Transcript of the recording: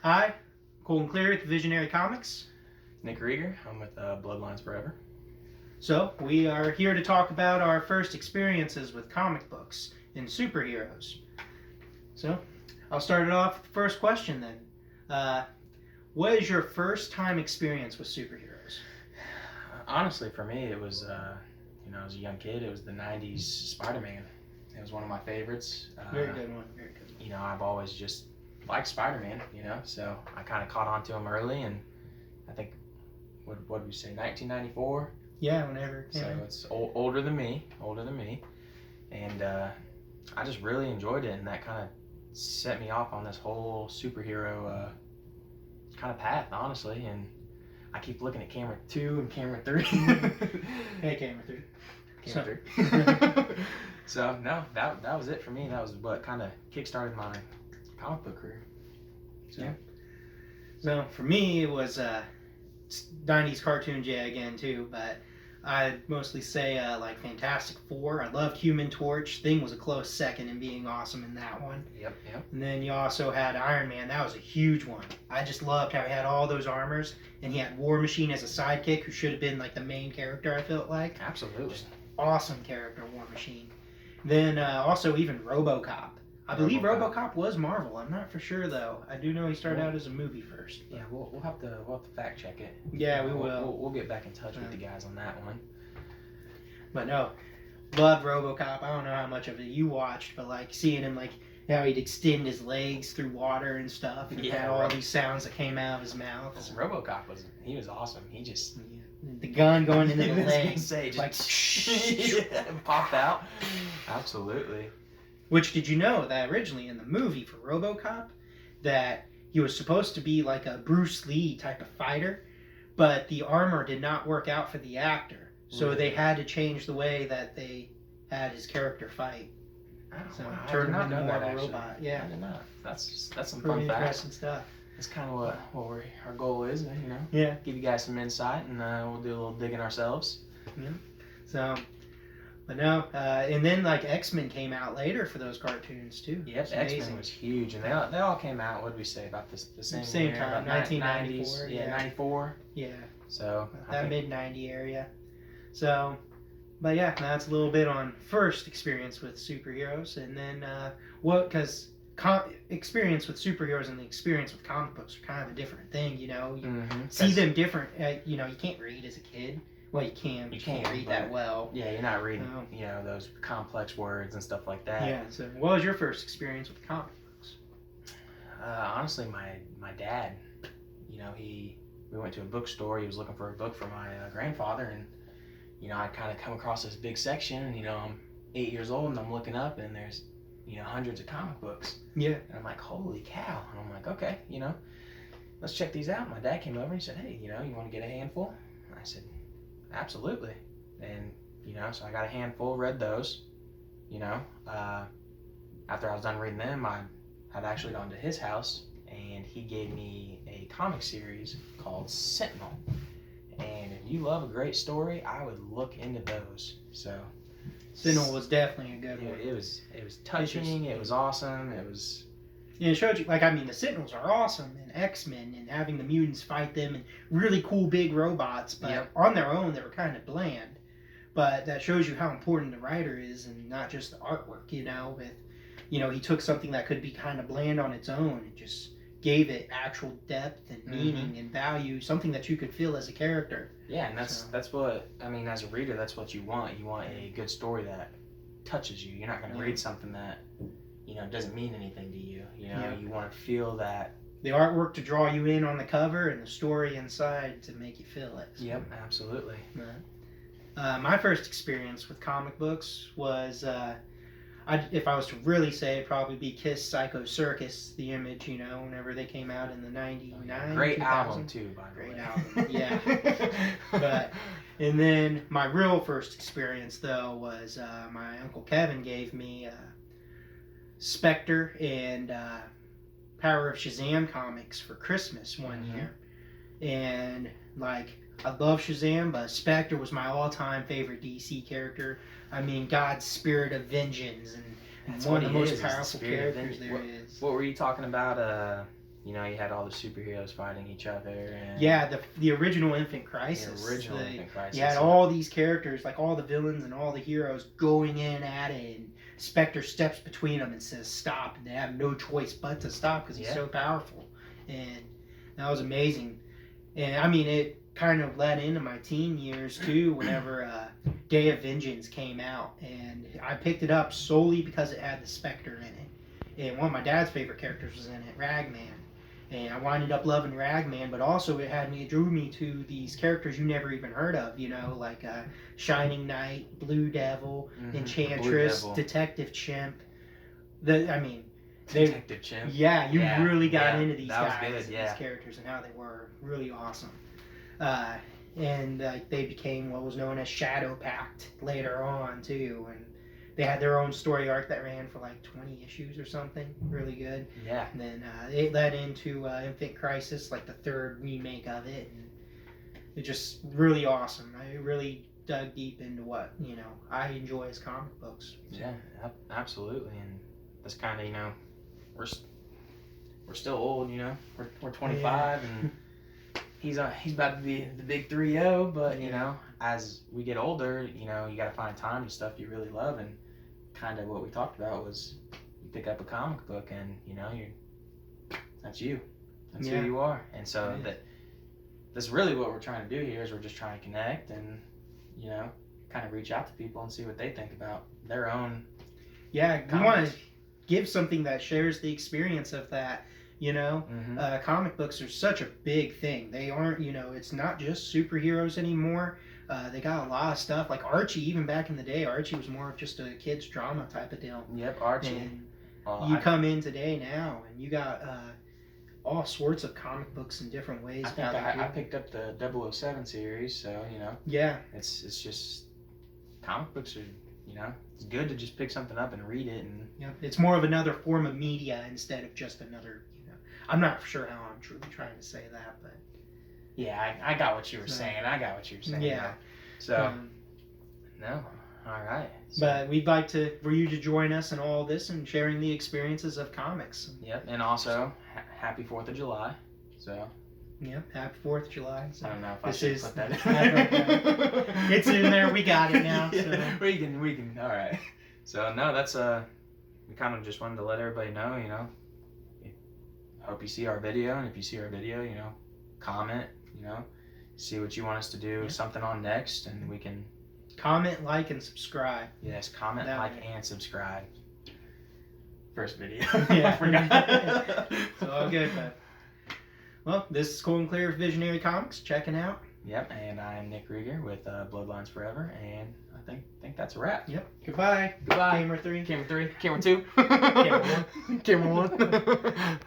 Hi, Colt with Visionary Comics. Nick Rieger. I'm with Bloodlines Forever. So, we are here to talk about our first experiences with comic books and superheroes. So, I'll start it off with the first question then. What is your first time experience with superheroes? Honestly, for me, it was, as a young kid, it was the 90s Spider-Man. It was one of my favorites. Very good one, very good one. I've always just liked Spider-Man, so I kind of caught on to him early, and I think, what did we say, 1994? Yeah, whenever. So it's older than me, and I just really enjoyed it, and that kind of set me off on this whole superhero kind of path, honestly, and I keep looking at camera 2 and camera 3. Hey, camera 3. Camera 3. So, no, that was it for me. That was what kind of kickstarted my comic book career. So. Yeah. So, for me, it was 90s cartoons, yeah, again, too, but I'd mostly say like Fantastic Four. I loved Human Torch. Thing was a close second in being awesome in that one. Yep. And then you also had Iron Man. That was a huge one. I just loved how he had all those armors, and he had War Machine as a sidekick, who should have been like the main character, I felt like. Absolutely. Just awesome character, War Machine. Then also even RoboCop. I believe RoboCop was Marvel. I'm not for sure though. I do know he started out as a movie first. Yeah, we'll have to fact check it. Yeah, we will. We'll get back in touch with the guys on that one. But no, loved RoboCop. I don't know how much of it you watched, but like seeing him like how he'd extend his legs through water and stuff, and had all these sounds that came out of his mouth. RoboCop was awesome. He just the gun going into the leg, say, like popped out. Absolutely. Which, did you know that originally in the movie for RoboCop, that he was supposed to be like a Bruce Lee type of fighter, but the armor did not work out for the actor, so they had to change the way that they had his character fight. So turn him into more of a robot. Yeah, I did not. That's some pretty fun interesting facts. stuff. That's kind of what our goal is, Yeah. Give you guys some insight, and we'll do a little digging ourselves. Yeah. So. But no, and then like X-Men came out later for those cartoons too. Yep, X-Men was huge, and they all came out. What did we say about this? The same year, time, 1994. Yeah, 94. Yeah. So that mid-90 area. So, but yeah, that's a little bit on first experience with superheroes, and then experience with superheroes and the experience with comic books are kind of a different thing. You see them different. You can't read as a kid. Well, you can, but you can't read that well. Yeah, you're not reading, those complex words and stuff like that. Yeah, so what was your first experience with comic books? Honestly, my dad, we went to a bookstore. He was looking for a book for my grandfather, and, I kind of come across this big section, and, I'm 8 years old, and I'm looking up, and there's, hundreds of comic books. Yeah. And I'm like, holy cow. And I'm like, okay, let's check these out. My dad came over and he said, hey, you want to get a handful? And I said, absolutely. And so I got a handful, read those. After I was done reading them, I had actually gone to his house, and he gave me a comic series called Sentinel. And if you love a great story, I would look into those. So Sentinel was definitely a good one. It was touching. It was awesome. It was. Yeah, it showed you, the Sentinels are awesome, and X-Men, and having the mutants fight them, and really cool big robots, but on their own, they were kind of bland. But that shows you how important the writer is, and not just the artwork, he took something that could be kind of bland on its own, and just gave it actual depth and meaning and value, something that you could feel as a character. Yeah, and that's what, as a reader, that's what you want. You want a good story that touches you. You're not going to read something that doesn't mean anything to you. You want to feel that. The artwork to draw you in on the cover, and the story inside to make you feel it. So. Yep, absolutely. My first experience with comic books was, if I was to really say, it'd probably be Kiss Psycho Circus, the Image, whenever they came out in the 99. Great 2000. Album, too, by the way. Great album, yeah. And then my real first experience, though, was my Uncle Kevin gave me Spectre and Power of Shazam comics for Christmas one year. And, I love Shazam, but Spectre was my all-time favorite DC character. God's spirit of vengeance, and one of the most powerful characters there is. What were you talking about? you know, you had all the superheroes fighting each other. And yeah, the original Infant Crisis. The original Infant Crisis. You had all these characters, like all the villains and all the heroes, going in at it, and Spectre steps between them and says stop, and they have no choice but to stop because he's so powerful. And that was amazing. And I mean, it kind of led into my teen years too, whenever Day of Vengeance came out, and I picked it up solely because it had the Spectre in it, and one of my dad's favorite characters was in it, Ragman, and I winded up loving Ragman, but also it drew me to these characters you never even heard of, you know, like Shining Knight, Blue Devil, Enchantress, Blue Devil. Detective Chimp. Detective Chimp. Yeah, you really got into these guys, these characters and how they were really awesome. And they became what was known as Shadow Pact later on too, and they had their own story arc that ran for like 20 issues or something, really good. Yeah. And then it led into Infant Crisis, like the third remake of it, and it just really awesome. I really dug deep into what I enjoy as comic books. So. Yeah, absolutely, and that's kind of we're still old, we're 25 and. He's about to be the big 3-0, but as we get older, you got to find time to stuff you really love, and kind of what we talked about was you pick up a comic book and that's you, that's who you are, and so that's really what we're trying to do here is we're just trying to connect and kind of reach out to people and see what they think about their own. Yeah, we want to give something that shares the experience of that. Comic books are such a big thing. They aren't, it's not just superheroes anymore. They got a lot of stuff. Like Archie, even back in the day, Archie was more of just a kid's drama type of deal. Yep, Archie. And you come in today now, and you got all sorts of comic books in different ways. I picked up the 007 series, so, Yeah. It's just, comic books are, it's good to just pick something up and read it. And it's more of another form of media instead of just another... I'm not sure how I'm truly trying to say that, but... Yeah, I got what you were saying. Yeah. So, no. All right. So, but we'd like for you to join us in all this and sharing the experiences of comics. Yep, and also, happy 4th of July. So... Yep, happy 4th of July. So I don't know if I should put that in. It's in there. We got it now. Yeah, so. We can. All right. So, no, that's... we kind of just wanted to let everybody know, hope you see our video, and if you see our video, comment, see what you want us to do, something on next, and we can... Comment, like, and subscribe. Yes, comment, and subscribe. First video. Yeah. I forgot. It's all good, but... Well, this is Colt and Clear Visionary Comics, checking out. Yep, and I'm Nick Rieger with Bloodlines Forever, and I think that's a wrap. Yep. Goodbye. Goodbye. Camera 3. Camera 3. Camera 2. Camera 1. Camera 1.